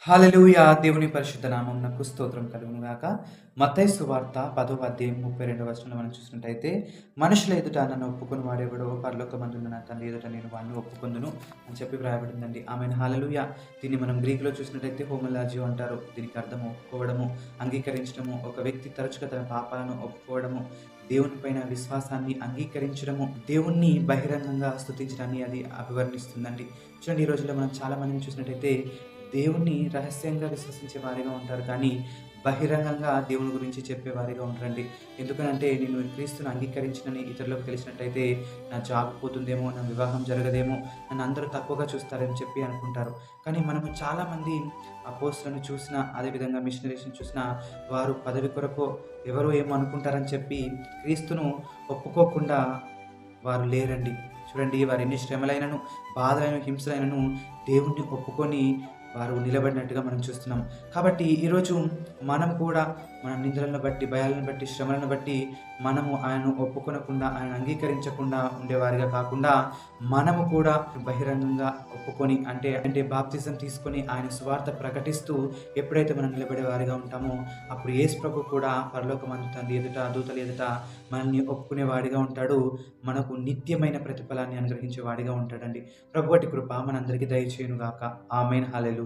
హల్లెలూయా! దేవుని పరిశుద్ధ నామమునకు స్తోత్రం కలుగును గాక. మత్తయి సువార్త 10వ అధ్యాయం 32వ వచనంలో మనం చూసినట్టయితే, మనుషుల ఎదుట నన్ను ఒప్పుకొని వాడెవడో పరలోకమందున్న నా తండ్రి ఎదుట నేను వాడిని ఒప్పుకొందును అని చెప్పి వ్రాయబడిందండి. ఆమేన్. హల్లెలూయా! దీన్ని మనం గ్రీక్‌లో చూసినట్టయితే హోమోలాజియో అంటారు. దీనికి అర్థము ఒప్పుకోవడము, అంగీకరించడము, ఒక వ్యక్తి తరచుగా తన పాపాలను ఒప్పుకోవడము, దేవుని పైన విశ్వాసాన్ని అంగీకరించడము, దేవుణ్ణి బహిరంగంగా స్తుతించడాన్ని అది అభివర్ణిస్తుందండి. చూడండి, ఈ రోజుల్లో మనం చాలా మందిని చూసినట్టయితే దేవుణ్ణి రహస్యంగా విశ్వసించే వారిగా ఉంటారు. కానీ బహిరంగంగా దేవుని గురించి చెప్పేవారిగా ఉంటారండి. ఎందుకనంటే నేను క్రీస్తుని అంగీకరించినని ఇతరులకు తెలిసినట్టయితే నా జాబ్ పోతుందేమో, నా వివాహం జరగదేమో, నన్ను అందరూ తక్కువగా చూస్తారని చెప్పి అనుకుంటారు. కానీ మనము చాలామంది అపోస్తులను చూసినా, అదేవిధంగా మిషనరీస్‌ని చూసినా వారు పదవి కొరకో, ఎవరో ఏమో అనుకుంటారని చెప్పి క్రీస్తును ఒప్పుకోకుండా వారు లేరండి. చూడండి, వారు ఎన్ని శ్రమలైనను, బాధలైన, హింసలైనను దేవుణ్ణి ఒప్పుకొని వారు నిలబడినట్టుగా మనం చూస్తున్నాం. కాబట్టి ఈరోజు మనం కూడా మన నిందలను బట్టి, భయాలను బట్టి, శ్రమలను బట్టి మనము ఆయనను ఒప్పుకొనకుండా, ఆయనను అంగీకరించకుండా ఉండేవారిగా కాకుండా, మనము కూడా బహిరంగంగా ఒప్పుకొని అంటే బాప్తిజం తీసుకొని ఆయన సువార్త ప్రకటిస్తూ ఎప్పుడైతే మనం నిలబడే వారిగా ఉంటామో, అప్పుడు యేసు ప్రభు కూడా పరలోకమందు తండ్రి ఎదుట, దూతల ఎదుట మనల్ని ఒప్పుకునేవాడిగా ఉంటాడు. మనకు నిత్యమైన ప్రతిఫలాన్ని అనుగ్రహించేవాడిగా ఉంటాడండి. ప్రభువటి కృప మనందరికీ దయచేయును గాక. ఆమేన్. హల్లెలూయా!